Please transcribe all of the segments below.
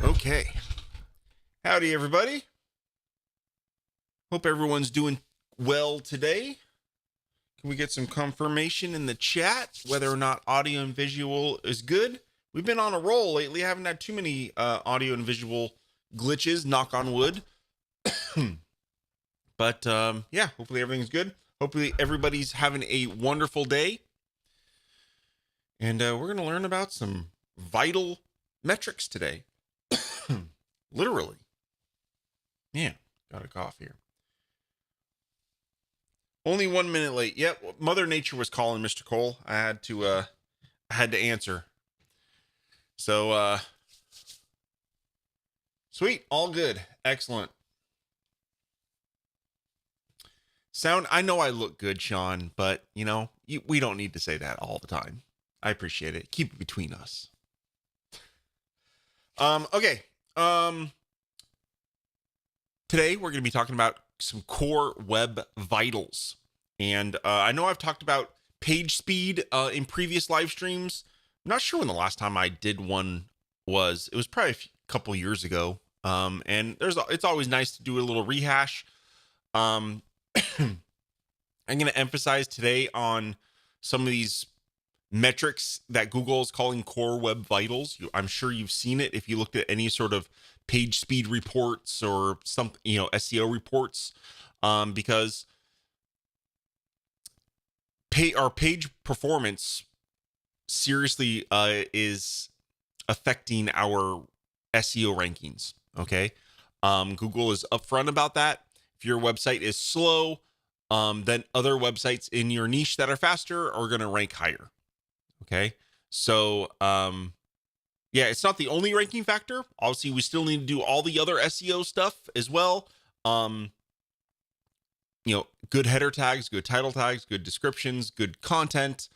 Okay. Howdy, everybody. Hope everyone's doing well today. Can we get some confirmation in the chat whether or not audio and visual is good? We've been on a roll lately. I haven't had too many audio and visual glitches, knock on wood. But yeah, hopefully everything's good. Hopefully everybody's having a wonderful day. And we're going to learn about some vital metrics today. Literally. Yeah, got a cough here. Only 1 minute late. Yep, Mother Nature was calling, Mr. Cole. I had to answer. So sweet, all good. Excellent. Sound, I know I look good, Sean, but we don't need to say that all the time. I appreciate it. Keep it between us. Okay. Today we're going to be talking about some core web vitals. And I know I've talked about page speed in previous live streams. I'm not sure when the last time I did one was. It was probably a couple years ago. And it's always nice to do a little rehash. I'm going to emphasize today on some of these metrics that Google is calling core web vitals. I'm sure you've seen it if you looked at any sort of page speed reports or some SEO reports, because our page performance seriously is affecting our SEO rankings. Okay, Google is upfront about that. If your website is slow, then other websites in your niche that are faster are going to rank higher. Okay, so yeah, it's not the only ranking factor. Obviously, we still need to do all the other SEO stuff as well. Good header tags, good title tags, good descriptions, good content,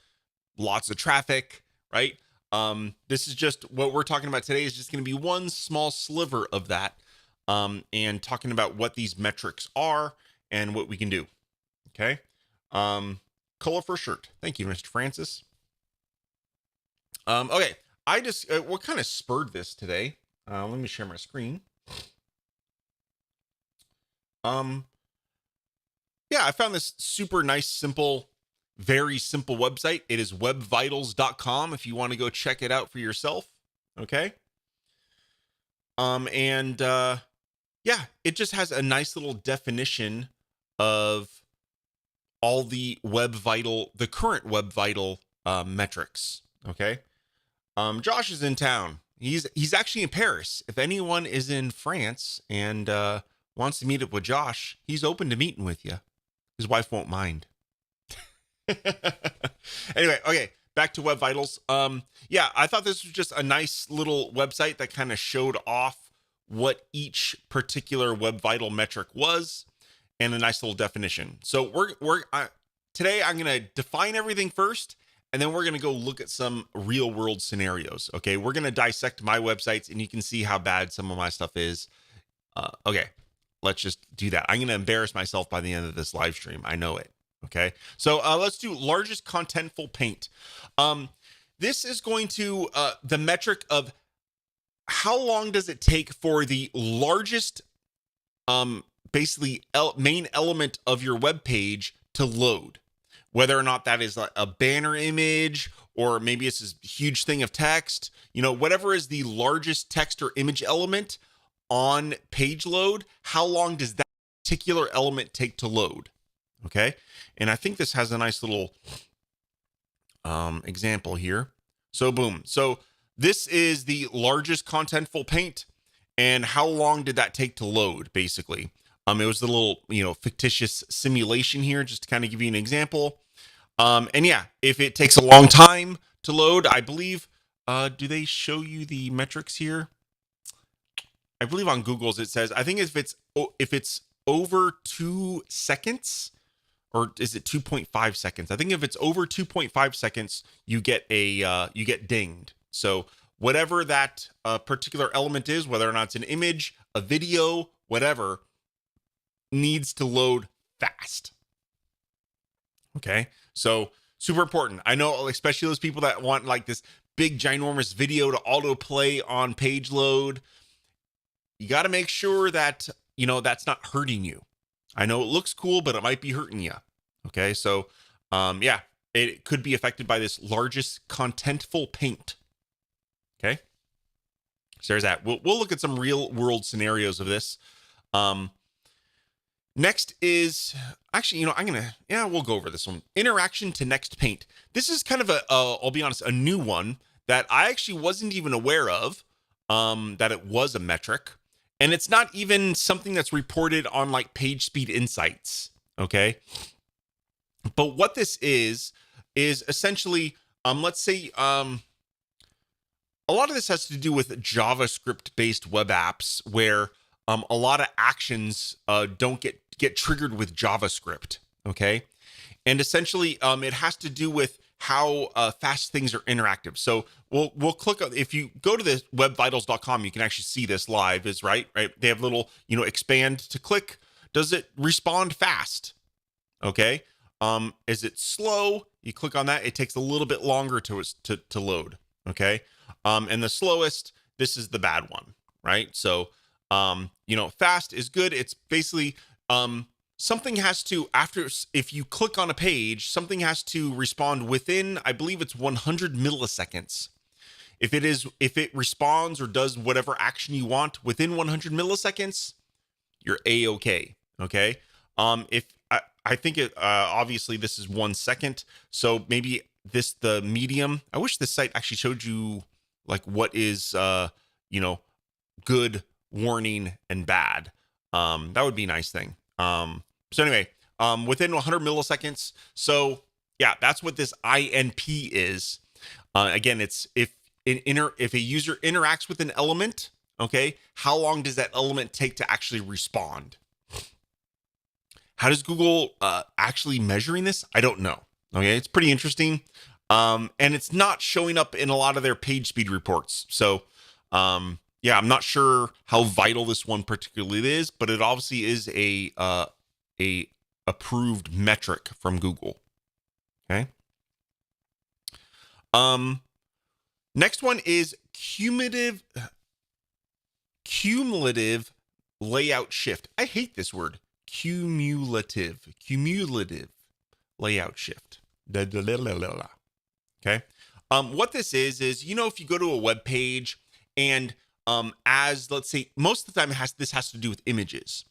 lots of traffic, right? This is just what we're talking about today is just going to be one small sliver of that, and talking about what these metrics are and what we can do. Okay. Color for shirt. Thank you, Mr. Francis. Okay. I just, what kind of spurred this today? Let me share my screen. Yeah, I found this super nice, simple, very simple website. It is webvitals.com if you want to go check it out for yourself. Okay. Yeah, it just has a nice little definition of all the current web vital metrics. Okay. Josh is in town. He's actually in Paris. If anyone is in France and wants to meet up with Josh, he's open to meeting with you. His wife won't mind. Anyway, okay, back to Web Vitals. Yeah, I thought this was just a nice little website that kind of showed off what each particular Web Vital metric was and a nice little definition. So today I'm going to define everything first, and then we're going to go look at some real world scenarios. Okay, we're going to dissect my websites, and you can see how bad some of my stuff is. Okay, let's just do that. I'm going to embarrass myself by the end of this live stream. I know it. Okay, so let's do largest contentful paint. This is going to the metric of how long does it take for the largest basically main element of your web page to load, whether or not that is a banner image or maybe it's this huge thing of text, whatever is the largest text or image element on page load, how long does that particular element take to load? Okay. And I think this has a nice little example here. So boom. So this is the largest contentful paint. And how long did that take to load, basically? It was the little, fictitious simulation here, just to kind of give you an example. And yeah, if it takes a long time to load, I believe, do they show you the metrics here? I believe on Google's it says, I think if it's over 2 seconds, or is it 2.5 seconds? I think if it's over 2.5 seconds, you get dinged. So whatever that particular element is, whether or not it's an image, a video, whatever, needs to load fast. Okay, so super important. I know, especially those people that want like this big ginormous video to autoplay on page load. you got to make sure that, that's not hurting you. I know it looks cool, but it might be hurting you. Okay. So, yeah, it could be affected by this largest contentful paint. Okay. So there's that. We'll look at some real world scenarios of this. Next is actually, we'll go over this one. Interaction to next paint. This is kind of I'll be honest, a new one that I actually wasn't even aware of, that it was a metric. And it's not even something that's reported on like PageSpeed Insights. Okay. But what this is essentially, let's say, a lot of this has to do with JavaScript based web apps where a lot of actions don't get triggered with JavaScript. Okay. And essentially, it has to do with how fast things are interactive. So we'll click on, if you go to the webvitals.com, you can actually see this live is right. They have little, expand to click. Does it respond fast? Okay. Is it slow? You click on that. It takes a little bit longer to load. Okay. And the slowest, this is the bad one, right? So, fast is good. It's basically, something has to, if you click on a page, something has to respond within, I believe it's 100 milliseconds. If it responds or does whatever action you want within 100 milliseconds, you're A-okay. Okay. If I think it, obviously this is 1 second. So maybe the medium, I wish this site actually showed you like what is, good, warning, and bad. That would be a nice thing. So anyway, within 100 milliseconds. So yeah, that's what this INP is. Again, it's if a user interacts with an element, okay, how long does that element take to actually respond? How does Google actually measuring this? I don't know. Okay, it's pretty interesting. And it's not showing up in a lot of their page speed reports. So, yeah, I'm not sure how vital this one particularly is, but it obviously is a approved metric from Google. Okay. Next one is cumulative layout shift. I hate this word. Cumulative layout shift. Okay. What this is, if you go to a web page and, as let's say, most of the time this has to do with images.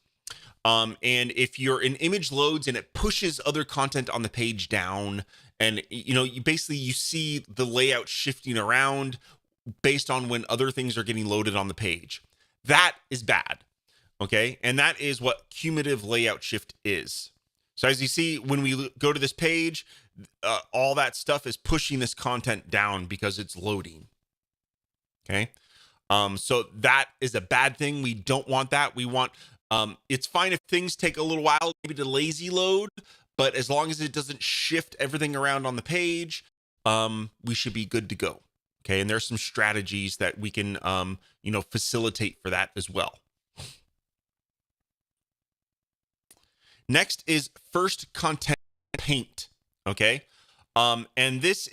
And if an image loads and it pushes other content on the page down, and you see the layout shifting around based on when other things are getting loaded on the page. That is bad. Okay. And that is what cumulative layout shift is. So as you see, when we go to this page, all that stuff is pushing this content down because it's loading. Okay. So that is a bad thing. We don't want that. We want, it's fine if things take a little while, maybe to lazy load, but as long as it doesn't shift everything around on the page, we should be good to go. Okay. And there's some strategies that we can, facilitate for that as well. Next is first content paint. Okay. And this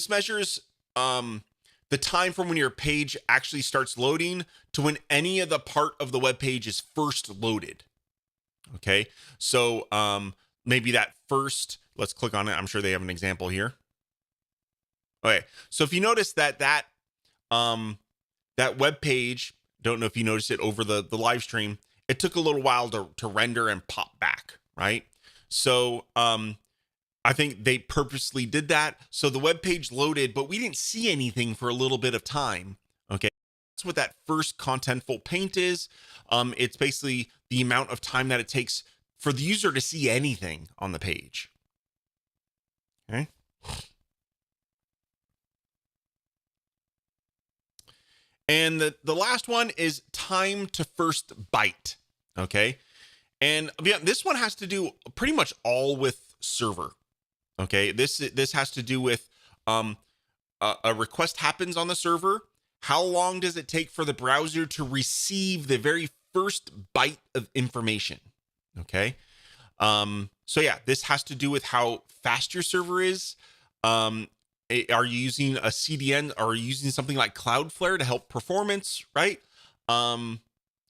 measures, the time from when your page actually starts loading to when any of the part of the web page is first loaded. Okay. So, maybe that first, let's click on it. I'm sure they have an example here. Okay. So if you notice that web page, don't know if you noticed it over the live stream, it took a little while to render and pop back, right? So, I think they purposely did that. So the web page loaded, but we didn't see anything for a little bit of time. Okay. That's what that first contentful paint is. It's basically the amount of time that it takes for the user to see anything on the page. Okay. And the last one is time to first byte. Okay. And this one has to do pretty much all with server. Okay. This has to do with a request happens on the server. How long does it take for the browser to receive the very first byte of information? Okay. So yeah, this has to do with how fast your server is. Are you using a CDN? Are you using something like Cloudflare to help performance? Right.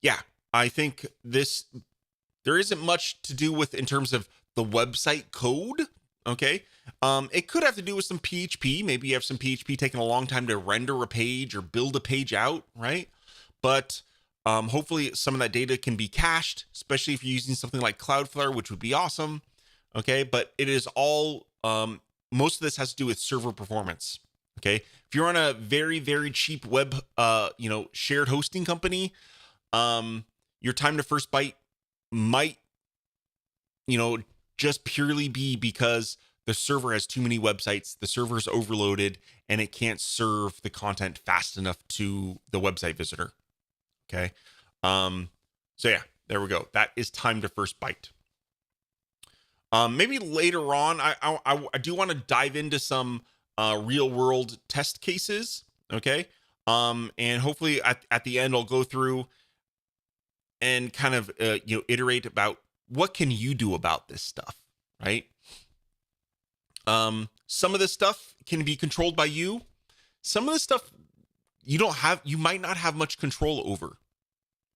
yeah, I think there isn't much to do with in terms of the website code. Okay. It could have to do with some PHP. Maybe you have some PHP taking a long time to render a page or build a page out, right? But hopefully some of that data can be cached, especially if you're using something like Cloudflare, which would be awesome. Okay. But it is all, most of this has to do with server performance. Okay. If you're on a very, very cheap web, shared hosting company, your time to first byte might, just purely be because the server has too many websites, the server is overloaded, and it can't serve the content fast enough to the website visitor. Okay. So yeah, there we go. That is time to first byte. Maybe later on, I do want to dive into some real world test cases. Okay. And hopefully at the end, I'll go through and kind of, iterate about what can you do about this stuff, right? Some of this stuff can be controlled by you. Some of the stuff you might not have much control over.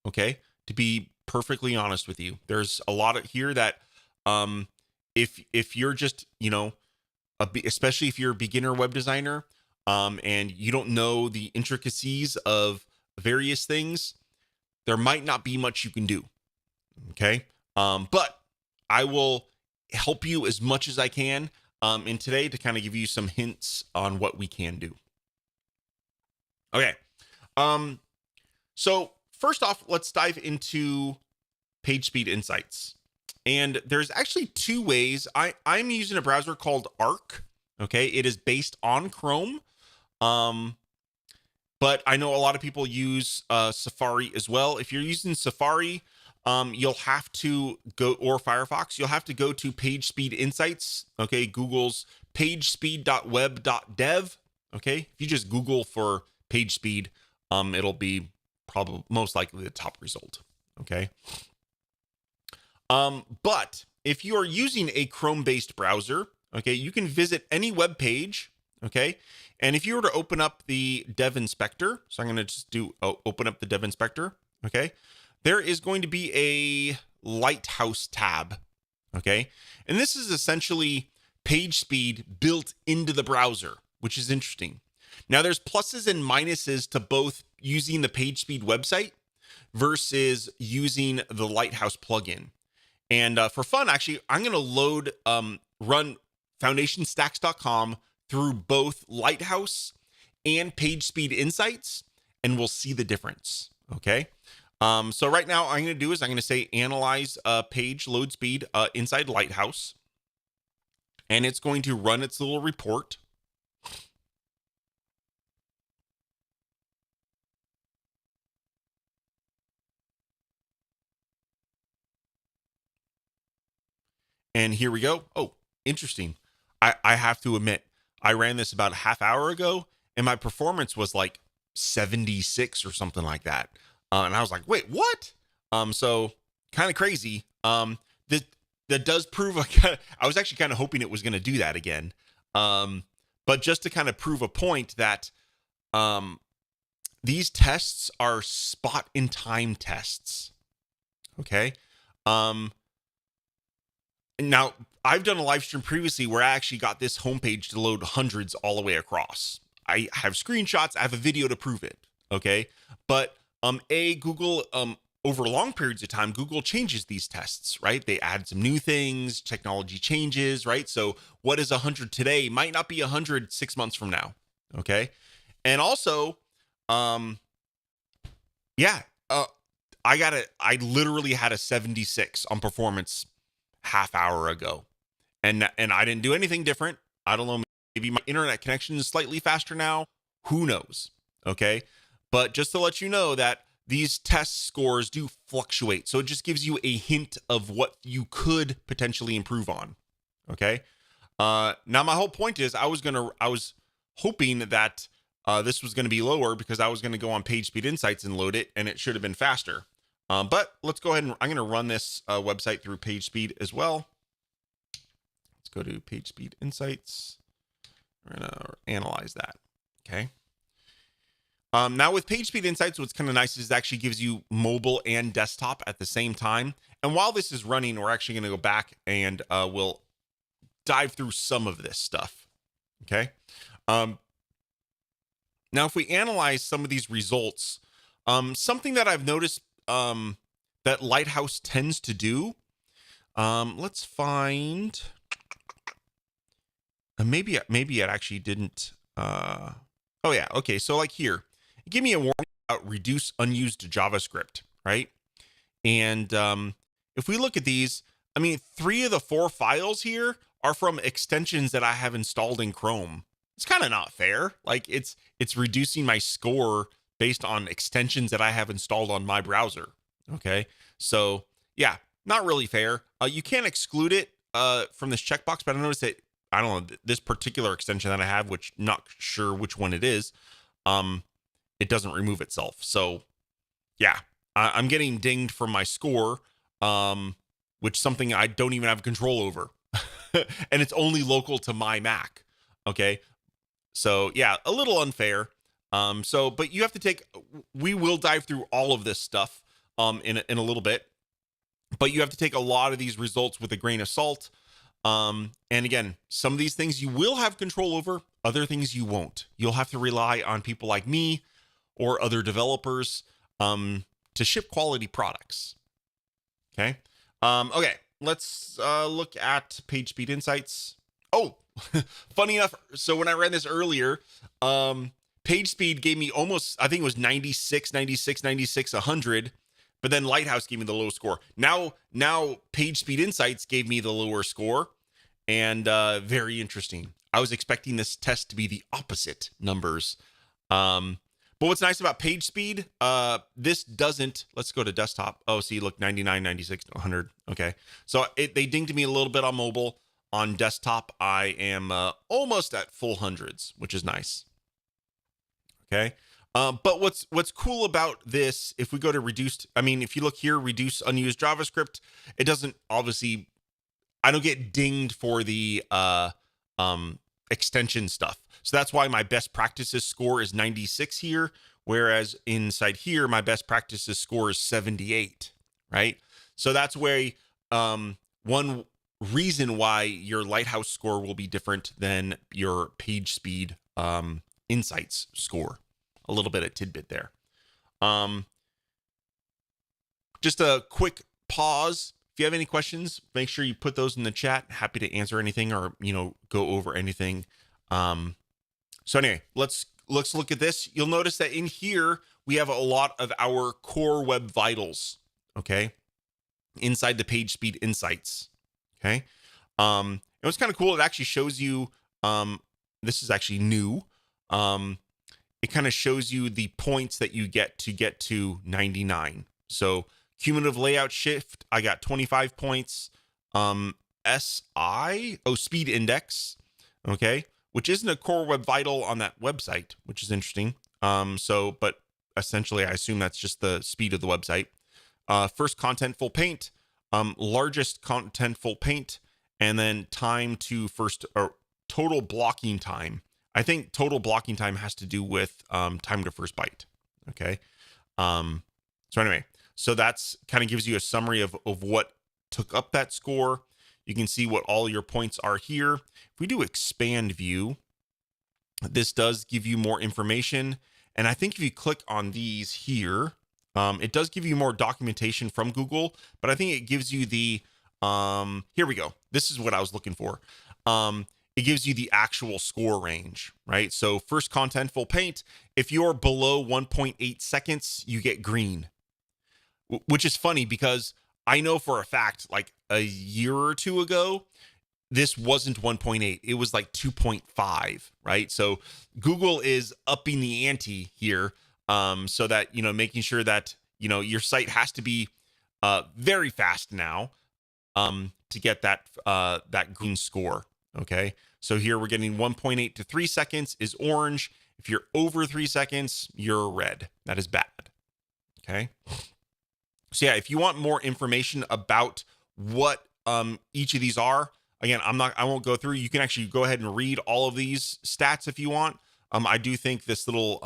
Okay. To be perfectly honest with you, there's a lot of here that, if you're just, especially if you're a beginner web designer, and you don't know the intricacies of various things, there might not be much you can do. Okay. But I will help you as much as I can, in today to kind of give you some hints on what we can do. Okay. So first off, let's dive into PageSpeed Insights. And there's actually two ways. I'm using a browser called Arc. Okay. It is based on Chrome. But I know a lot of people use Safari as well. If you're using Safari, you'll have to go, or Firefox, you'll have to go to PageSpeed Insights. Okay. Google's pagespeed.web.dev. Okay. If you just Google for PageSpeed, it'll be probably most likely the top result. Okay. But if you are using a Chrome-based browser, okay, you can visit any web page, okay, and if you were to open up the Dev Inspector, so I'm going to just open up the Dev Inspector, okay, there is going to be a Lighthouse tab, okay, and this is essentially PageSpeed built into the browser, which is interesting. Now, there's pluses and minuses to both using the PageSpeed website versus using the Lighthouse plugin. And for fun, actually, I'm going to run foundationstacks.com through both Lighthouse and PageSpeed Insights, and we'll see the difference. Okay. So right now, I'm going to do is I'm going to say analyze page load speed inside Lighthouse, and it's going to run its little report. And here we go. Oh, interesting. I have to admit, I ran this about a half hour ago, and my performance was like 76 or something like that. And I was like, wait, what? So kind of crazy. That does prove I was actually kind of hoping it was going to do that again. But just to kind of prove a point that these tests are spot in time tests. Okay. Now, I've done a live stream previously where I actually got this homepage to load hundreds all the way across. I have screenshots, I have a video to prove it. Okay. But Google, over long periods of time, Google changes these tests, right? They add some new things, technology changes, right? So what is 100 today might not be 100 6 months from now. Okay. And also, I literally had a 76 on performance half hour ago, and I didn't do anything different. I don't know, maybe my internet connection is slightly faster now, who knows. Okay, but just to let you know that these test scores do fluctuate, so it just gives you a hint of what you could potentially improve on. Okay, now my whole point is I was hoping that this was going to be lower because I was going to go on PageSpeed Insights and load it, and it should have been faster. But let's go ahead and I'm going to run this website through PageSpeed as well. Let's go to PageSpeed Insights. We're going to analyze that. Okay. Now with PageSpeed Insights, what's kind of nice is it actually gives you mobile and desktop at the same time. And while this is running, we're actually going to go back and we'll dive through some of this stuff. Okay. Now, if we analyze some of these results, something that I've noticed that Lighthouse tends to do, let's find, maybe it actually didn't. Oh yeah, okay. So like here, give me a warning about reduce unused JavaScript, right? And if we look at these, I mean, 3 of the 4 files here are from extensions that I have installed in Chrome. It's kind of not fair. Like it's reducing my score based on extensions that I have installed on my browser. Okay, so yeah, not really fair. You can't exclude it from this checkbox, but I noticed that I don't know this particular extension that I have, which not sure which one it is. It doesn't remove itself. So yeah, I'm getting dinged from my score, which something I don't even have control over, and it's only local to my Mac. Okay, so yeah, a little unfair. But you have to we will dive through all of this stuff in a little bit, but you have to take a lot of these results with a grain of salt. And again, some of these things you will have control over, other things you won't. You'll have to rely on people like me or other developers to ship quality products. Okay. Okay, let's look at PageSpeed Insights. Oh, funny enough, so when I ran this earlier, PageSpeed gave me almost, I think it was 96, 100, but then Lighthouse gave me the low score. Now PageSpeed Insights gave me the lower score, and very interesting. I was expecting this test to be the opposite numbers. But what's nice about PageSpeed, this doesn't, let's go to desktop. Oh, see, look, 99, 96, 100. Okay. So they dinged me a little bit on mobile. On desktop, I am almost at full hundreds, which is nice. Okay. But what's cool about this, if we go to reduced, I mean, if you look here, reduce unused JavaScript, it doesn't obviously, I don't get dinged for the extension stuff. So that's why my best practices score is 96 here, whereas inside here, my best practices score is 78, right? So that's where one reason why your Lighthouse score will be different than your PageSpeed Insights score. A little bit of tidbit there. Just a quick pause. If you have any questions, make sure you put those in the chat. Happy to answer anything or, go over anything. So anyway, let's look at this. You'll notice that in here, we have a lot of our core web vitals, okay, inside the PageSpeed Insights, okay. It was kind of cool. It actually shows you, this is actually new. It kind of shows you the points that you get to 99. So cumulative layout shift, I got 25 points. Speed index, okay, which isn't a core web vital on that website, which is interesting. But essentially I assume that's just the speed of the website. First contentful paint, largest contentful paint, and then time to first, or total blocking time. I think total blocking time has to do with time to first byte. Okay. So anyway, so that's kind of gives you a summary of what took up that score. You can see what all your points are here. If we do expand view, this does give you more information. And I think if you click on these here, it does give you more documentation from Google, but I think it gives you the, here we go. This is what I was looking for. It gives you the actual score range, right? So first contentful paint, if you're below 1.8 seconds, you get green, which is funny because I know for a fact, like a year or two ago, this wasn't 1.8. It was like 2.5, right? So Google is upping the ante here, so that, making sure that, your site has to be very fast now to get that green score. Okay, so here we're getting 1.8 to 3 seconds is orange. If you're over 3 seconds, you're red. That is bad. Okay. So yeah, if you want more information about what each of these are, again, I won't go through. You can actually go ahead and read all of these stats if you want. I do think this little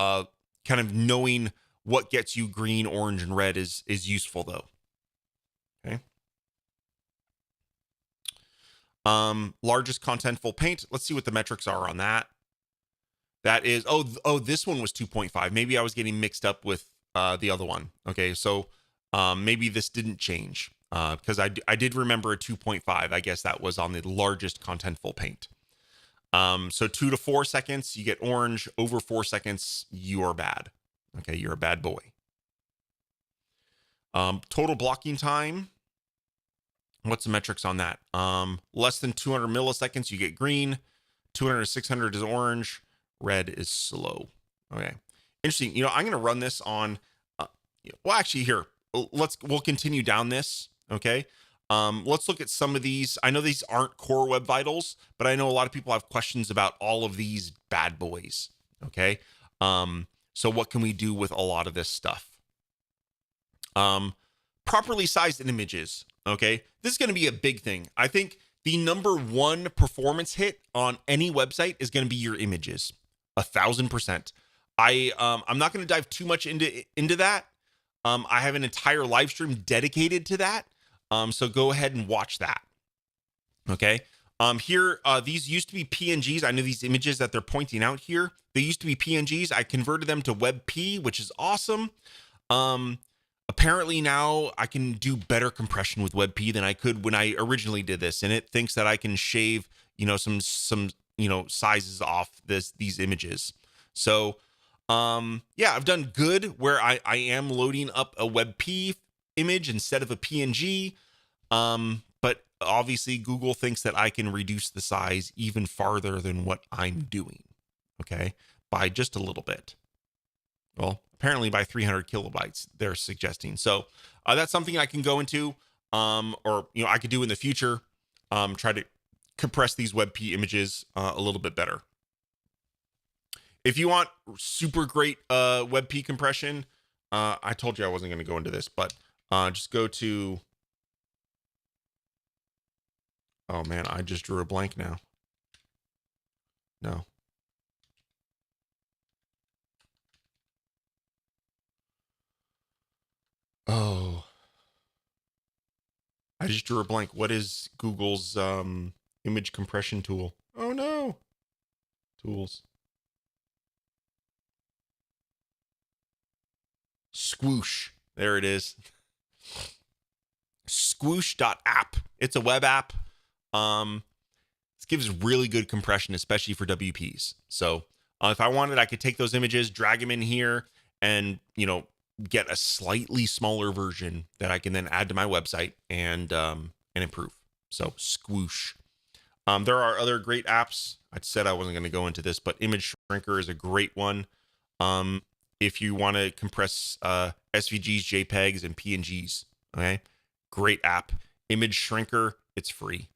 kind of knowing what gets you green, orange, and red is useful though. Okay. Largest contentful paint. Let's see what the metrics are on that. That is, this one was 2.5. Maybe I was getting mixed up with the other one. Okay, so maybe this didn't change because I did remember a 2.5. I guess that was on the largest contentful paint. So 2 to 4 seconds, you get orange. Over 4 seconds, you are bad. Okay, you're a bad boy. Total blocking time. What's the metrics on that? Less than 200 milliseconds, you get green. 200 to 600 is orange. Red is slow. Okay, interesting. I'm going to run this on. Well, actually, here we'll continue down this. Okay, let's look at some of these. I know these aren't core web vitals, but I know a lot of people have questions about all of these bad boys. Okay, so what can we do with a lot of this stuff? Properly sized images. Okay, this is going to be a big thing. I think the number one performance hit on any website is going to be your images. 1,000%. I'm not going to dive too much into that. I have an entire live stream dedicated to that. So go ahead and watch that. Okay. Here, these used to be PNGs. I know these images that they're pointing out here, they used to be PNGs. I converted them to WebP, which is awesome. Apparently now I can do better compression with WebP than I could when I originally did this. And it thinks that I can shave, some sizes off these images. So, I've done good where I am loading up a WebP image instead of a PNG. But obviously Google thinks that I can reduce the size even farther than what I'm doing. Okay. By just a little bit. Well, apparently by 300 kilobytes, they're suggesting. So that's something I can go into, or I could do in the future. Try to compress these WebP images a little bit better. If you want super great WebP compression, I told you I wasn't going to go into this, but just go to. Oh man, I just drew a blank now. No. Oh, I just drew a blank. What is Google's image compression tool? Oh no. Tools. Squoosh. There it is. Squoosh.app. It's a web app. This gives really good compression, especially for WPs. So if I wanted, I could take those images, drag them in here, and get a slightly smaller version that I can then add to my website and improve. So Squoosh. There are other great apps. I said I wasn't going to go into this, but Image Shrinker is a great one. If you want to compress SVGs, JPEGs, and PNGs, okay, great app. Image Shrinker, it's free.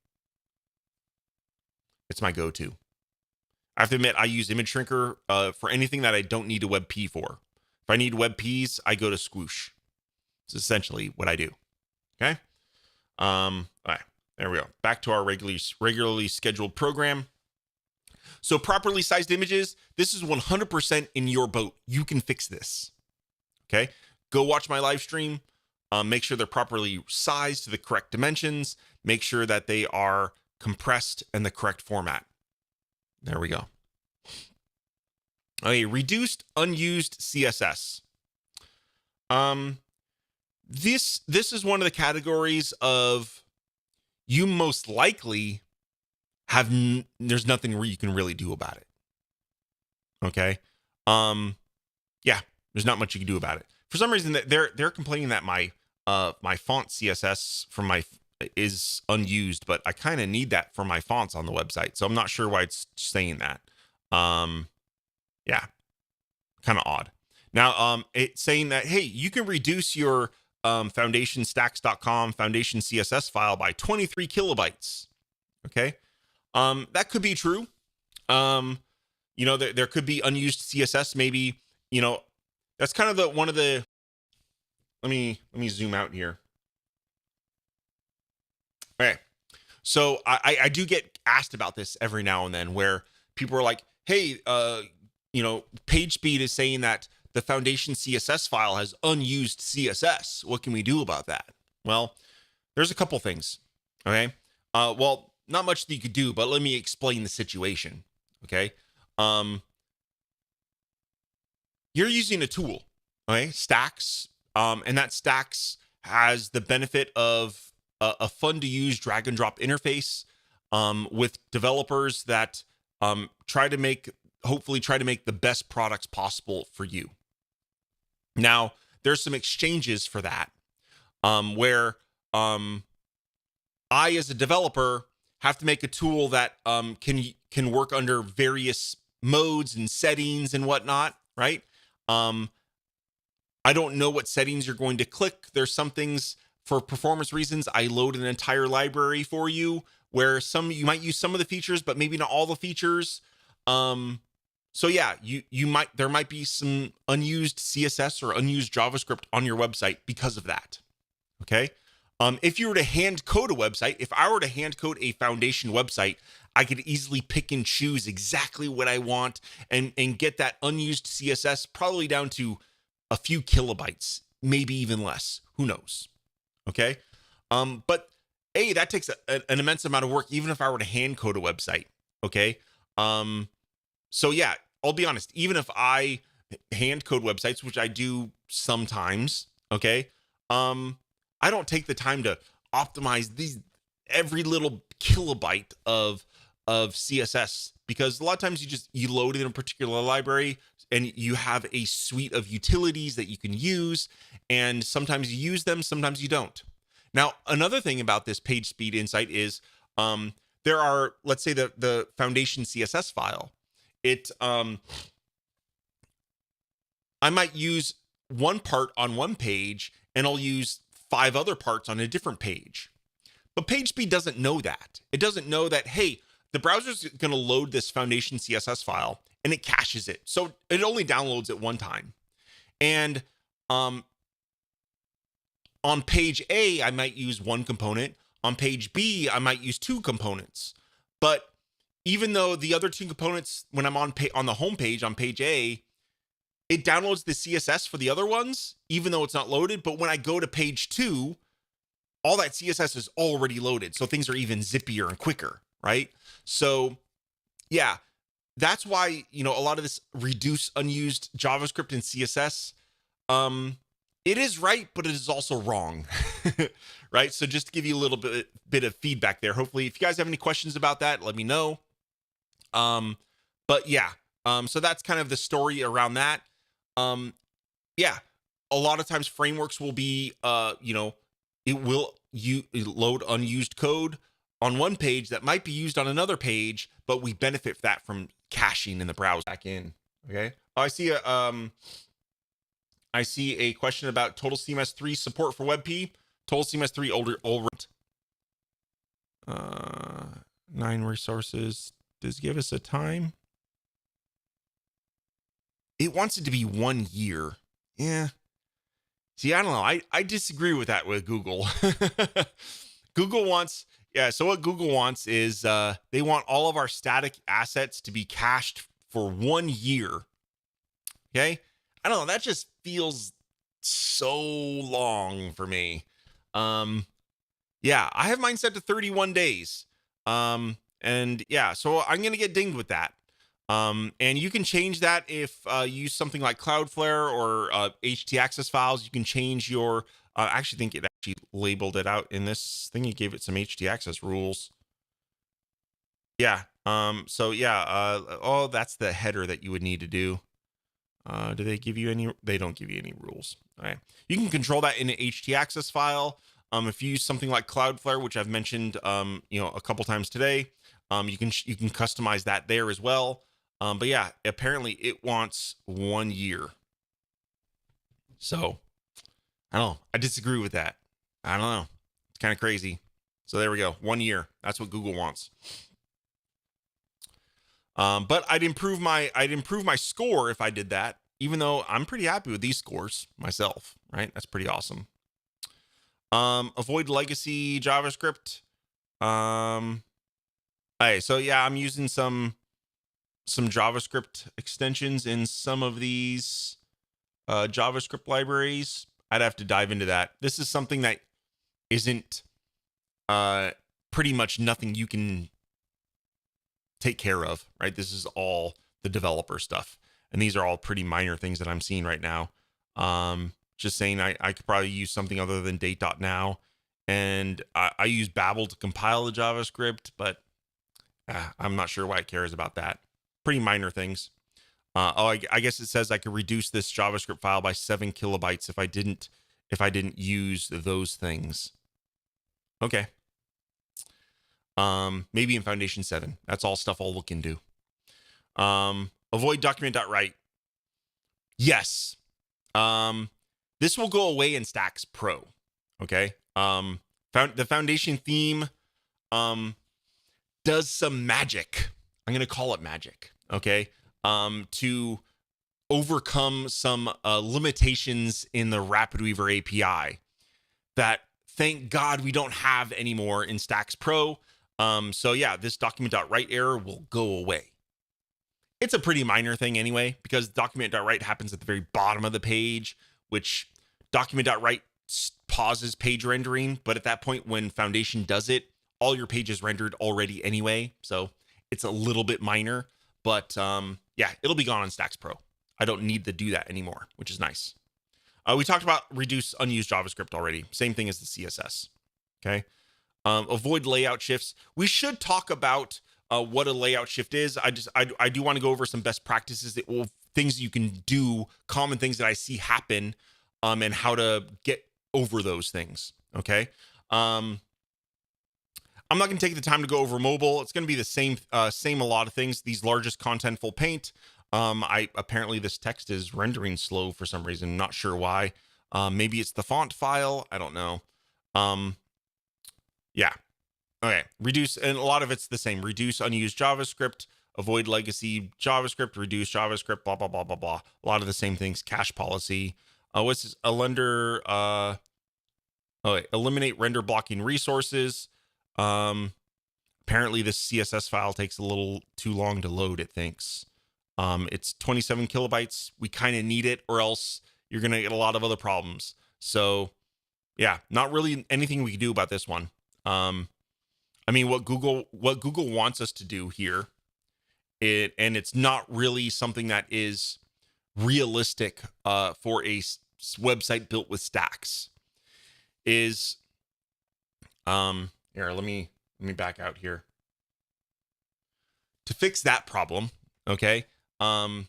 It's my go-to. I have to admit, I use Image Shrinker for anything that I don't need a WebP for. If I need WebPs, I go to Squoosh. It's essentially what I do. Okay. All right. There we go. Back to our regularly scheduled program. So properly sized images, this is 100% in your boat. You can fix this. Okay. Go watch my live stream. Make sure they're properly sized to the correct dimensions. Make sure that they are compressed in the correct format. There we go. Okay, reduced unused CSS. This is one of the categories of you most likely have there's nothing you can really do about it. Okay. Yeah, there's not much you can do about it. For some reason they're complaining that my font CSS from my is unused, but I kind of need that for my fonts on the website. So I'm not sure why it's saying that. Yeah, kind of odd. Now, it's saying that, hey, you can reduce your foundationstacks.com foundation CSS file by 23 kilobytes. Okay. That could be true. There could be unused CSS. Maybe, that's kind of one of the, let me zoom out here. Okay. So I do get asked about this every now and then where people are like, hey, page speed is saying that the foundation CSS file has unused CSS. What can we do about that? Well, there's a couple things. Okay. Well, not much that you could do, but let me explain the situation. Okay. You're using a tool, okay, Stacks, and that Stacks has the benefit of a fun to use drag and drop interface with developers that hopefully try to make the best products possible for you. Now, there's some exchanges for that where I, as a developer, have to make a tool that can work under various modes and settings and whatnot, right? I don't know what settings you're going to click. There's some things for performance reasons. I load an entire library for you where you might use some of the features, but maybe not all the features. So yeah, there might be some unused CSS or unused JavaScript on your website because of that. Okay. If you were to hand code a website, if I were to hand code a foundation website, I could easily pick and choose exactly what I want and get that unused CSS probably down to a few kilobytes, maybe even less. Who knows? Okay. But that takes an immense amount of work, even if I were to hand code a website. Okay. So yeah, I'll be honest, even if I hand code websites, which I do sometimes, okay, I don't take the time to optimize every little kilobyte of CSS, because a lot of times you load in a particular library and you have a suite of utilities that you can use, and sometimes you use them, sometimes you don't. Now, another thing about this page speed insight is there are, let's say the foundation CSS file. I might use one part on one page and I'll use 5 other parts on a different page. But PageSpeed doesn't know that. It doesn't know that, hey, the browser's going to load this foundation CSS file and it caches it. So it only downloads it one time. And on page A, I might use one component. On page B, I might use 2 components. But even though the other 2 components, when I'm on the home page on page A, it downloads the CSS for the other ones, even though it's not loaded. But when I go to page 2, all that CSS is already loaded. So things are even zippier and quicker, right? So yeah, that's why, a lot of this reduce unused JavaScript and CSS, it is right, but it is also wrong, right? So just to give you a little bit of feedback there. Hopefully, if you guys have any questions about that, let me know. But yeah, so that's kind of the story around that. Yeah, a lot of times frameworks will be, it will load unused code on one page that might be used on another page, but we benefit that from caching in the browser back in. Okay. Oh, I see a question about Total CMS 3 support for WebP. Total CMS 3 older 9 resources. Does give us a time? It wants it to be 1 year. Yeah. See, I don't know. I disagree with that with Google. Google wants, so what Google wants is they want all of our static assets to be cached for 1 year. Okay. I don't know. That just feels so long for me. Yeah, I have mine set to 31 days. And yeah, so I'm going to get dinged with that. And you can change that if you use something like Cloudflare or htaccess files. You can change your, I actually think it actually labeled it out in this thing. You gave it some htaccess rules. Yeah. So yeah, that's the header that you would need to do. Do they give you any? They don't give you any rules. All right. You can control that in an htaccess file. If you use something like Cloudflare, which I've mentioned, a couple times today, you can customize that there as well. But yeah, apparently it wants 1 year. So I don't know. I disagree with that. I don't know. It's kind of crazy. So there we go. 1 year. That's what Google wants. But I'd improve my score if I did that, even though I'm pretty happy with these scores myself, right? That's pretty awesome. Avoid legacy JavaScript. Hey, so yeah, I'm using some JavaScript extensions in some of these JavaScript libraries. I'd have to dive into that. This is something that isn't pretty much nothing you can take care of, right? This is all the developer stuff. And these are all pretty minor things that I'm seeing right now. Just saying I could probably use something other than date.now. And I use Babel to compile the JavaScript, but I'm not sure why it cares about that. Pretty minor things. I guess it says I could reduce this JavaScript file by 7 kilobytes if I didn't use those things. Okay. Maybe in Foundation 7. That's all stuff I'll look into. Avoid document.write. Yes. This will go away in Stacks Pro. Okay. The Foundation theme does some magic. I'm going to call it magic. Okay. To overcome some limitations in the RapidWeaver API that, thank God, we don't have anymore in Stacks Pro. So yeah, this document.write error will go away. It's a pretty minor thing anyway, because document.write happens at the very bottom of the page, which document.write pauses page rendering. But at that point, when Foundation does it, all your page is rendered already anyway. So it's a little bit minor, but yeah, it'll be gone on Stacks Pro. I don't need to do that anymore, which is nice. We talked about reduce unused JavaScript already. Same thing as the CSS. Okay. Avoid layout shifts. We should talk about what a layout shift is. I do want to go over some best practices, things you can do, common things that I see happen, and how to get over those things. Okay. I'm not going to take the time to go over mobile. It's going to be the same a lot of things. These largest contentful paint. Apparently this text is rendering slow for some reason. Not sure why. Maybe it's the font file. I don't know. Yeah. Okay. Reduce, and a lot of it's the same. Reduce unused JavaScript, avoid legacy JavaScript, reduce JavaScript, blah, blah, blah, blah, blah. A lot of the same things. Cache policy. What's this? Eliminate render blocking resources. Apparently this CSS file takes a little too long to load, it thinks. It's 27 kilobytes. We kind of need it, or else you're going to get a lot of other problems. So yeah, not really anything we can do about this one. I mean, what Google wants us to do here, and it's not really something that is realistic for a website built with Stacks, is here, let me back out here. To fix that problem, okay, I'm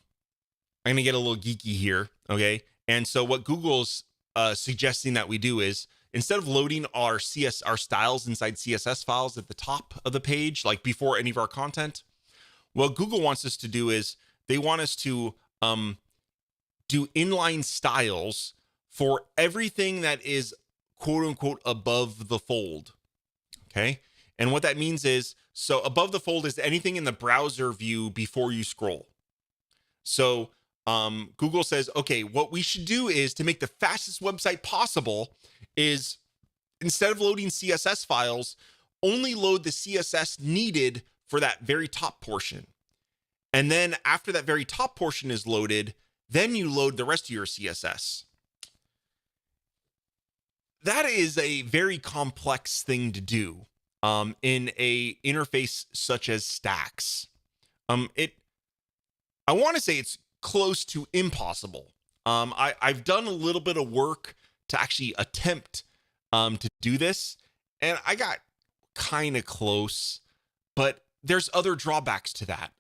gonna get a little geeky here, okay? And so what Google's suggesting that we do is, instead of loading our styles inside CSS files at the top of the page, like before any of our content, what Google wants us to do is they want us to do inline styles for everything that is quote unquote above the fold. Okay. And what that means is, so above the fold is anything in the browser view before you scroll. So Google says, okay, what we should do is, to make the fastest website possible, is instead of loading CSS files, only load the CSS needed for that very top portion. And then after that very top portion is loaded, then you load the rest of your CSS. That is a very complex thing to do in a interface such as Stacks. I want to say it's close to impossible. I've done a little bit of work to actually attempt to do this, and I got kind of close, but there's other drawbacks to that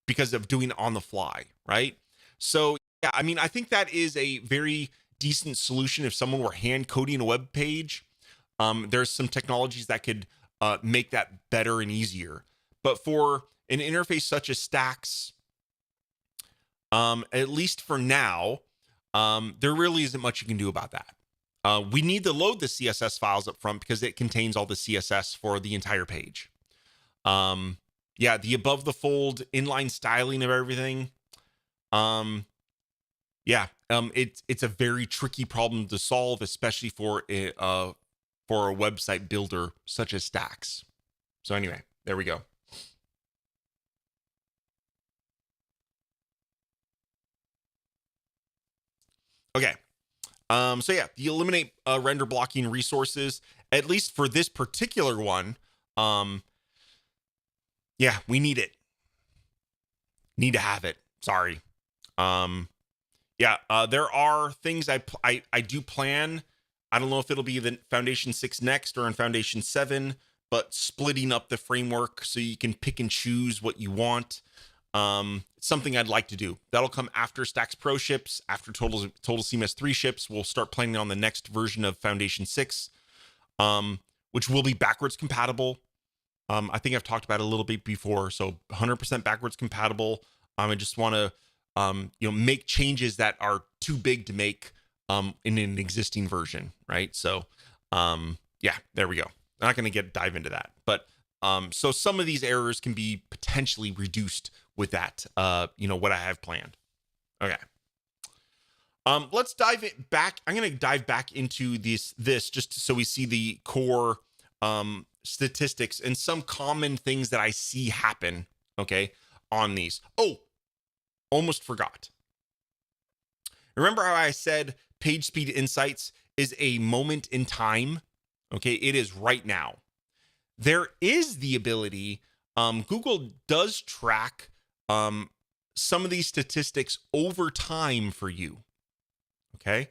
because of doing it on the fly, right? So yeah, I mean, I think that is a very decent solution if someone were hand coding a web page. There's some technologies that could make that better and easier, but for an interface such as Stacks, at least for now, there really isn't much you can do about that. We need to load the CSS files up front because it contains all the CSS for the entire page. Yeah, the above the fold inline styling of everything. It's a very tricky problem to solve, especially for a website builder such as Stacks. So anyway, there we go. Okay. So yeah, you eliminate render blocking resources, at least for this particular one. Um, yeah, we need it. Need to have it. Sorry. Um, yeah, there are things I do plan. I don't know if it'll be the Foundation 6 next or in Foundation 7, but splitting up the framework so you can pick and choose what you want. Something I'd like to do. That'll come after Stacks Pro ships, after Total CMS 3 ships. We'll start planning on the next version of Foundation 6, which will be backwards compatible. I think I've talked about it a little bit before. So 100% backwards compatible. I just want to make changes that are too big to make in an existing version, right? So yeah, there we go. I'm not going to dive into that, but so some of these errors can be potentially reduced with that, what I have planned. Okay. Let's dive it back. I'm going to dive back into this just so we see the core statistics and some common things that I see happen, okay, on these. Oh, almost forgot. Remember how I said page speed insights is a moment in time? Okay, it is right now. There is the ability, Google does track some of these statistics over time for you. Okay.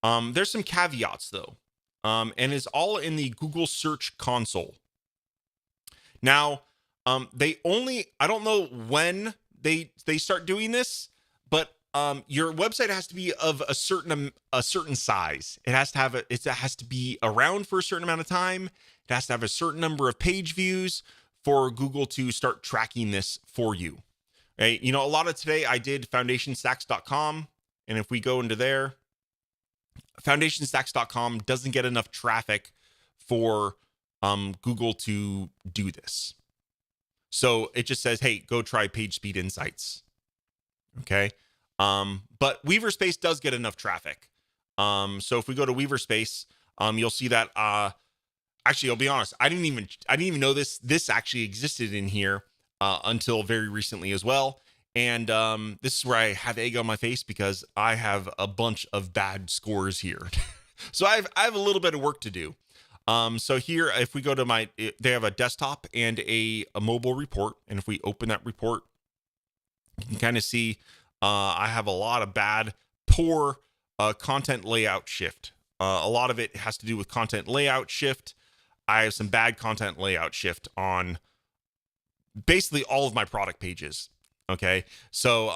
There's some caveats though. And it's all in the Google Search Console. Now, I don't know when they start doing this, but your website has to be of a certain size. It has to be around for a certain amount of time. It has to have a certain number of page views for Google to start tracking this for you. Right? A lot of today I did foundationstacks.com, and if we go into there, foundationstacks.com doesn't get enough traffic for Google to do this. So it just says, hey, go try page speed insights. Okay. But Weaverspace does get enough traffic. So if we go to Weaverspace, you'll see that, actually, I'll be honest, I didn't even know this actually existed in here, until very recently as well. And this is where I have egg on my face because I have a bunch of bad scores here. So I have a little bit of work to do. So here, if we go to they have a desktop and a mobile report. And if we open that report, you can kind of see I have a lot of poor content layout shift. A lot of it has to do with content layout shift. I have some bad content layout shift on basically all of my product pages. Okay. So,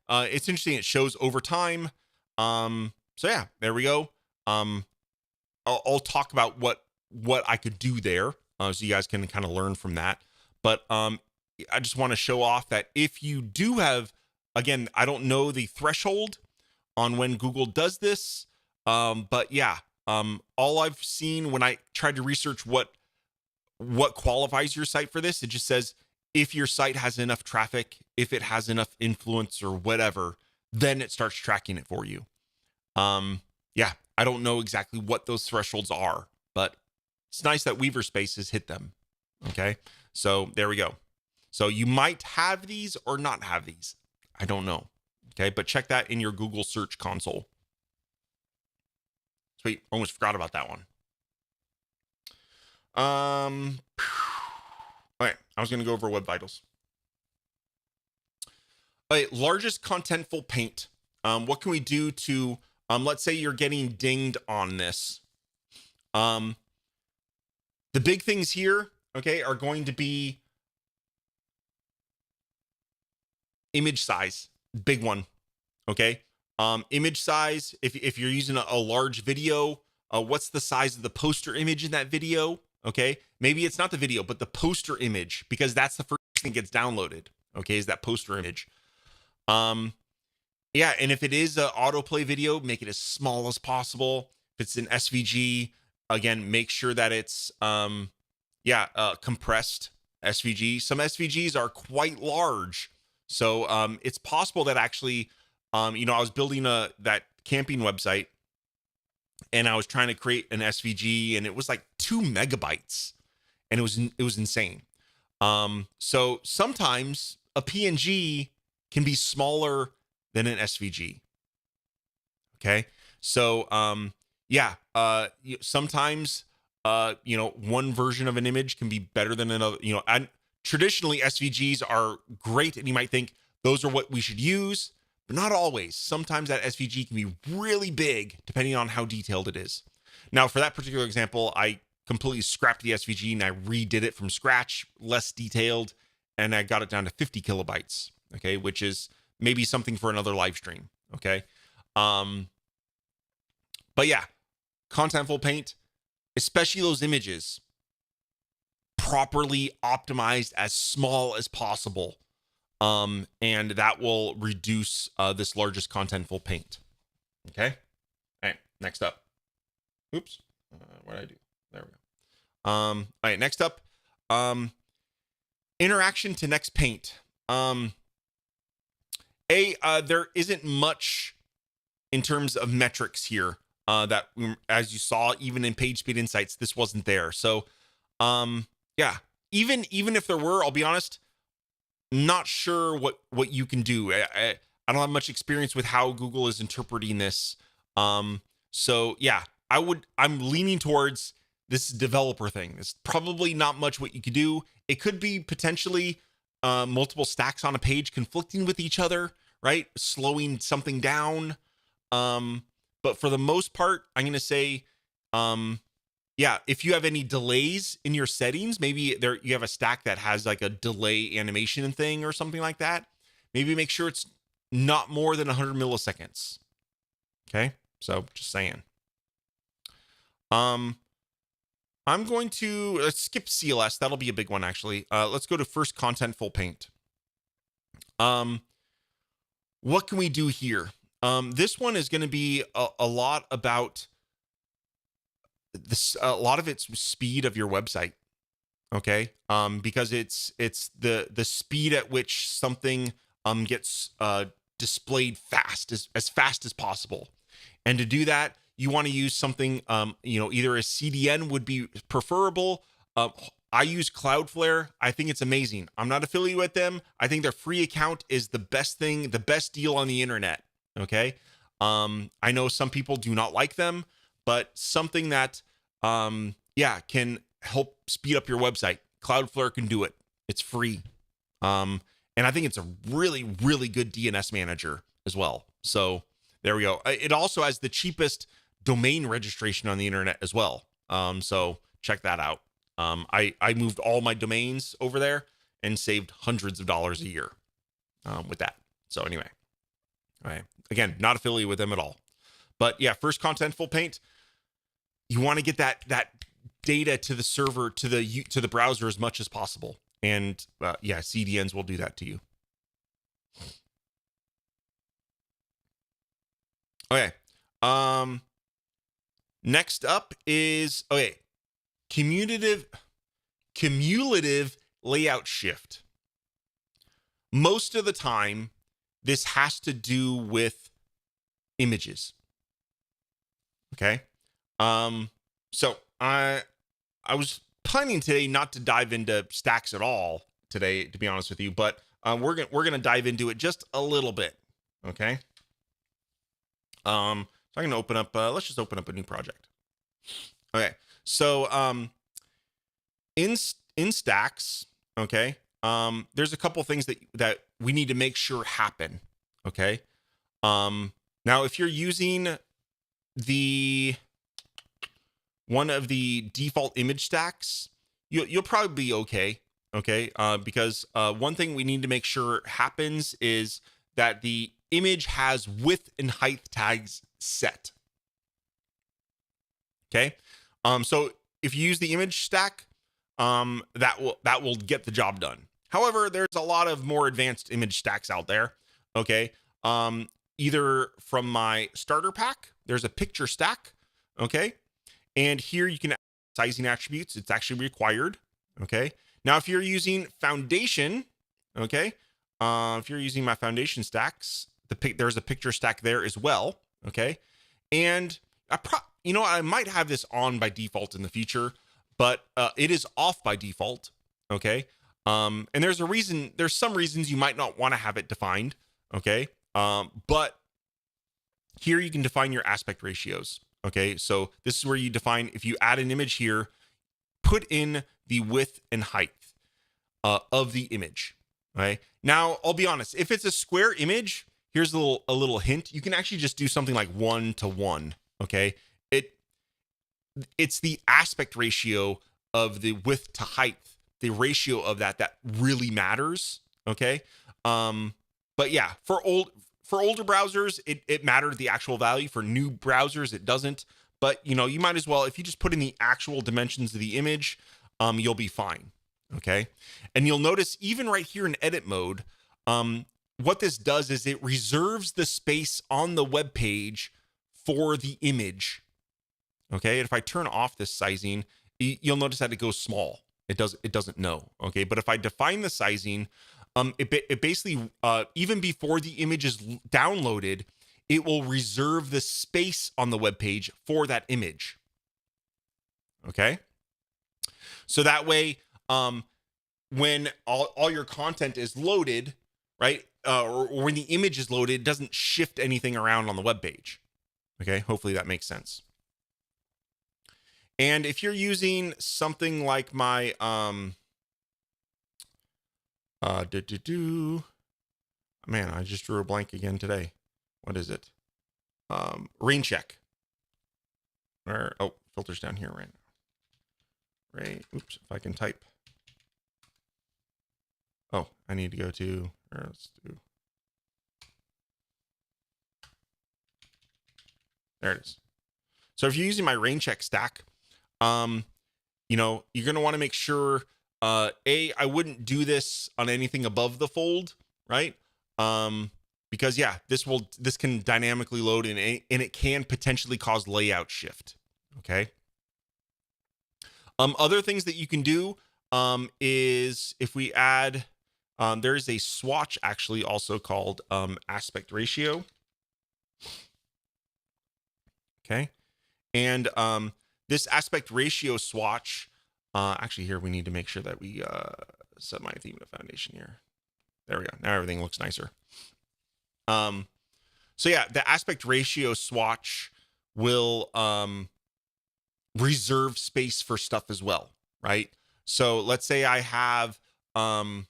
it's interesting. It shows over time. So yeah, there we go. I'll talk about what I could do there, so you guys can kind of learn from that. But I just want to show off that if you do have, again, I don't know the threshold on when Google does this, but yeah, all I've seen when I tried to research what qualifies your site for this, it just says if your site has enough traffic, if it has enough influence or whatever, then it starts tracking it for you. Yeah, I don't know exactly what those thresholds are, but it's nice that Weaverspace has hit them. Okay, so there we go. So you might have these or not have these. I don't know. Okay, but check that in your Google Search Console. Sweet, almost forgot about that one. Okay, I was going to go over Web Vitals. Okay, largest contentful paint. What can we do to, let's say you're getting dinged on this. The big things here, okay, are going to be image size, big one, okay? Image size, if you're using a large video, what's the size of the poster image in that video? Okay, maybe it's not the video, but the poster image, because that's the first thing that gets downloaded. Okay, is that poster image. Yeah, and if it is an autoplay video, make it as small as possible. If it's an SVG, again, make sure that it's compressed SVG. Some SVGs are quite large, so it's possible that actually, I was building that camping website, and I was trying to create an SVG, and it was like 2 megabytes, and it was insane. So sometimes a PNG can be smaller than an SVG. Okay. So, yeah, sometimes, one version of an image can be better than another, and traditionally SVGs are great. And you might think those are what we should use, but not always. Sometimes that SVG can be really big depending on how detailed it is. Now, for that particular example, I completely scrapped the SVG and I redid it from scratch, less detailed, and I got it down to 50 kilobytes. Okay, which is maybe something for another live stream. Okay. But yeah, Contentful Paint, especially those images, properly optimized as small as possible. And that will reduce this largest Contentful Paint. Okay. All right. Next up. Oops. What did I do? There we go. All right. Next up. Interaction to next paint. There isn't much in terms of metrics here. That, as you saw, even in PageSpeed Insights, this wasn't there. So, yeah, even if there were, I'll be honest, not sure what you can do. I don't have much experience with how Google is interpreting this. So yeah, I'm leaning towards this developer thing. It's probably not much what you could do. It could be potentially multiple stacks on a page conflicting with each other, right? Slowing something down. But for the most part, I'm going to say, yeah, if you have any delays in your settings, maybe you have a stack that has like a delay animation thing or something like that. Maybe make sure it's not more than 100 milliseconds. Okay. So just saying. I'm going to let's skip CLS. That'll be a big one, actually. Let's go to first Contentful Paint. What can we do here? This one is going to be a lot about this. A lot of it's speed of your website. Okay. Because it's the speed at which something gets displayed as fast as possible. And to do that, you want to use something, either a CDN would be preferable. I use Cloudflare. I think it's amazing. I'm not affiliated with them. I think their free account is the best thing, the best deal on the internet. Okay. I know some people do not like them, but something that, can help speed up your website. Cloudflare can do it. It's free. And I think it's a really, really good DNS manager as well. So there we go. It also has the cheapest domain registration on the internet as well. So check that out. I moved all my domains over there and saved hundreds of dollars a year with that. So anyway, all right. Again, not affiliated with them at all. But yeah, first Contentful Paint, you want to get that data to the server, to the browser as much as possible. And CDNs will do that to you. Okay. Next up is cumulative layout shift. Most of the time, this has to do with images. Okay. So I was planning today not to dive into stacks at all today, to be honest with you, but we're gonna dive into it just a little bit. Okay. So I'm gonna open up. Let's just open up a new project. Okay. So in stacks. Okay. There's a couple things that we need to make sure happen. Okay. Now if you're using one of the default image stacks, you'll probably be okay. Okay. Because one thing we need to make sure happens is that the image has width and height tags set. Okay. So if you use the image stack, that will get the job done. However, there's a lot of more advanced image stacks out there. Okay. Either from my starter pack, there's a picture stack. Okay. And here you can add sizing attributes. It's actually required. Okay. Now, if you're using Foundation, okay, if you're using my Foundation stacks, there's a picture stack there as well. Okay. And I might have this on by default in the future, but it is off by default. Okay. And there's some reasons you might not want to have it defined. Okay. But here you can define your aspect ratios. Okay, so this is where you define, if you add an image here, put in the width and height of the image. Right now, I'll be honest, if it's a square image, here's a little hint. You can actually just do something like 1:1. Okay, it's the aspect ratio of the width to height, the ratio of that really matters. Okay, but yeah, for older browsers, it mattered the actual value. For new browsers, it doesn't. But you might as well, if you just put in the actual dimensions of the image, you'll be fine. Okay, and you'll notice even right here in edit mode, what this does is it reserves the space on the web page for the image. Okay, and if I turn off this sizing, you'll notice that it goes small. It doesn't know. Okay, but if I define the sizing, it basically even before the image is downloaded, it will reserve the space on the web page for that image. Okay, so that way, when all your content is loaded, right, or when the image is loaded, it doesn't shift anything around on the web page. Okay, hopefully that makes sense. And if you're using something like my man, I just drew a blank again today. What is it? Rain check. Or filters down here right now. Oops, if I can type. Oh, I need to go to, let's do. There it is. So if you're using my rain check stack, you're going to want to make sure, I wouldn't do this on anything above the fold, right? Because yeah, this can dynamically load and it can potentially cause layout shift. Okay. Other things that you can do, is if we add, there's a swatch actually also called, aspect ratio. Okay. And, this aspect ratio swatch, actually here, we need to make sure that we, set my theme to foundation here. There we go. Now everything looks nicer. So yeah, the aspect ratio swatch will, reserve space for stuff as well, right? So let's say I have, a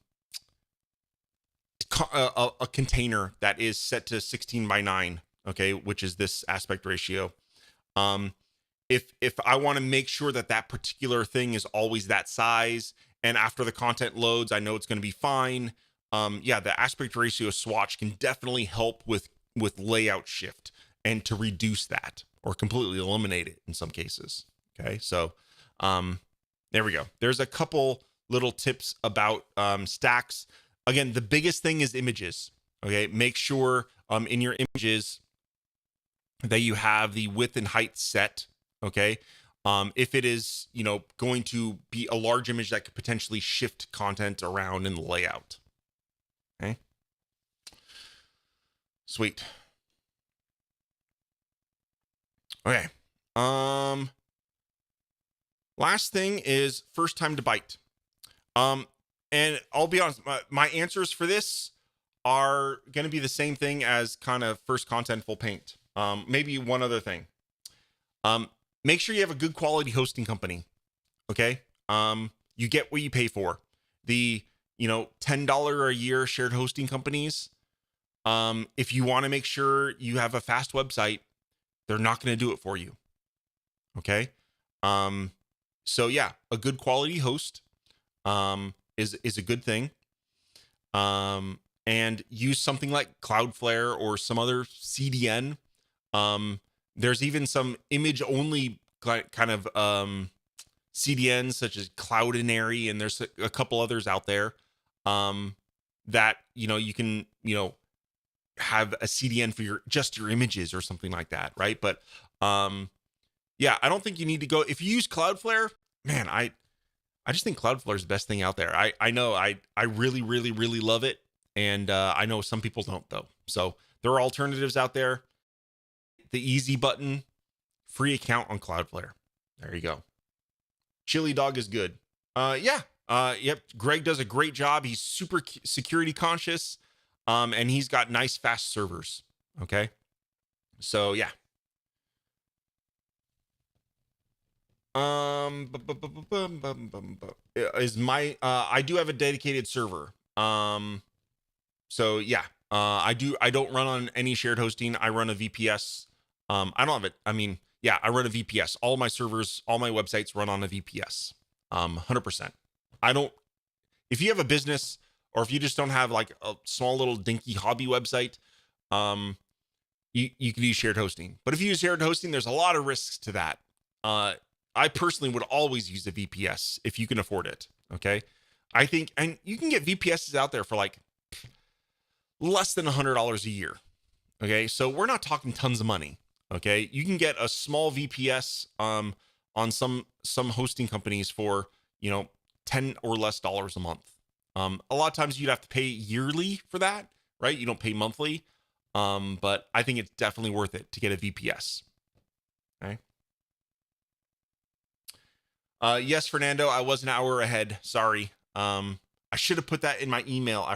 container that is set to 16:9, okay, which is this aspect ratio. If I want to make sure that particular thing is always that size, and after the content loads, I know it's going to be fine. Yeah, the aspect ratio swatch can definitely help with layout shift and to reduce that or completely eliminate it in some cases. Okay, so there we go. There's a couple little tips about stacks. Again, the biggest thing is images. Okay, make sure in your images that you have the width and height set. Okay, if it is going to be a large image that could potentially shift content around in the layout. Okay, sweet. Okay, last thing is first time to byte. And I'll be honest, my answers for this are going to be the same thing as kind of first contentful paint. Maybe one other thing. Make sure you have a good quality hosting company. Okay. You get what you pay for. The, $10 a year shared hosting companies. If you want to make sure you have a fast website, they're not going to do it for you. Okay. So yeah, a good quality host, is a good thing. And use something like Cloudflare or some other CDN. There's even some image only kind of CDNs such as Cloudinary, and there's a couple others out there that you can have a CDN for just your images or something like that, right? But yeah, I don't think you need to go if you use Cloudflare. Man, I just think Cloudflare is the best thing out there. I know I really really really love it, and I know some people don't though. So there are alternatives out there. The easy button, free account on Cloudflare. There you go. Chili Dog is good. Yeah. Yep. Greg does a great job. He's super security conscious. And he's got nice, fast servers. Okay. So yeah. Is my I do have a dedicated server. So yeah, I don't run on any shared hosting. I run a VPS. I don't have it. I mean, yeah, I run a VPS. All my servers, all my websites run on a VPS. 100%. I don't. If you have a business, or if you just don't have like a small little dinky hobby website, um, you can use shared hosting. But if you use shared hosting, there's a lot of risks to that. I personally would always use a VPS if you can afford it. Okay. I think, and you can get VPSs out there for like less than $100 a year. Okay. So we're not talking tons of money. Okay. You can get a small VPS on some hosting companies for, 10 or less dollars a month. A lot of times you'd have to pay yearly for that, right? You don't pay monthly. But I think it's definitely worth it to get a VPS. Okay. Yes, Fernando, I was an hour ahead. Sorry. I should have put that in my email.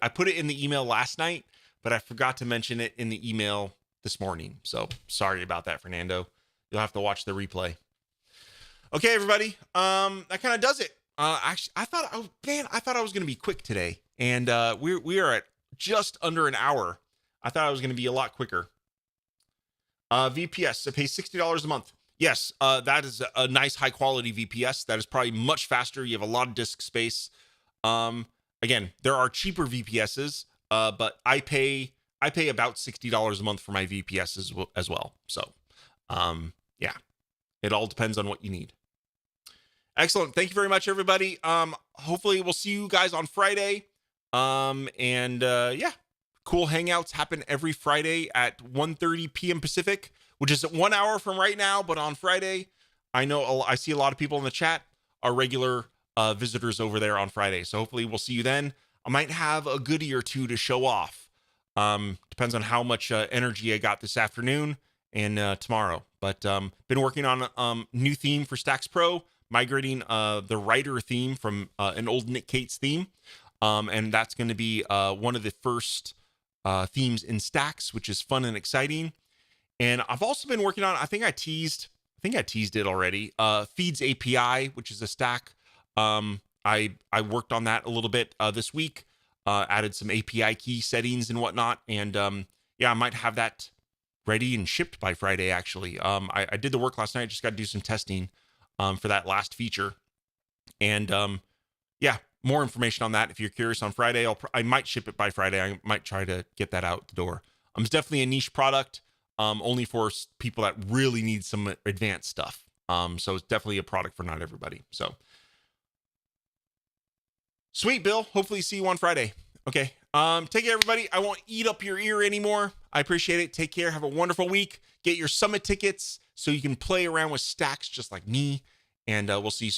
I put it in the email last night, but I forgot to mention it in the email this morning. So sorry about that, Fernando. You'll have to watch the replay. Okay, everybody. That kind of does it. Actually, I thought I was going to be quick today, and we are at just under an hour. I thought I was going to be a lot quicker. VPS, I pay $60 a month. Yes, that is a nice high quality VPS. That is probably much faster. You have a lot of disk space. Again, there are cheaper VPSs, but I pay about $60 a month for my VPS as well. So, yeah, it all depends on what you need. Excellent. Thank you very much, everybody. Hopefully we'll see you guys on Friday. Yeah, cool hangouts happen every Friday at 1:30 p.m. Pacific, which is 1 hour from right now. But on Friday, I see a lot of people in the chat are regular visitors over there on Friday. So hopefully we'll see you then. I might have a goodie or two to show off. Depends on how much energy I got this afternoon and tomorrow. But been working on new theme for Stacks Pro, migrating the writer theme from an old Nick Cates theme. And that's going to be one of the first themes in Stacks, which is fun and exciting. And I've also been working on, I think I teased it already, Feeds API, which is a stack. I worked on that a little bit this week, added some API key settings and whatnot. And yeah, I might have that ready and shipped by Friday, actually. I did the work last night. Just got to do some testing for that last feature. And yeah, more information on that if you're curious on Friday. I might ship it by Friday. I might try to get that out the door. It's definitely a niche product, only for people that really need some advanced stuff. So it's definitely a product for not everybody. So sweet, Bill. Hopefully see you on Friday. Okay. Take care, everybody. I won't eat up your ear anymore. I appreciate it. Take care. Have a wonderful week. Get your summit tickets so you can play around with Stacks just like me. And we'll see you soon.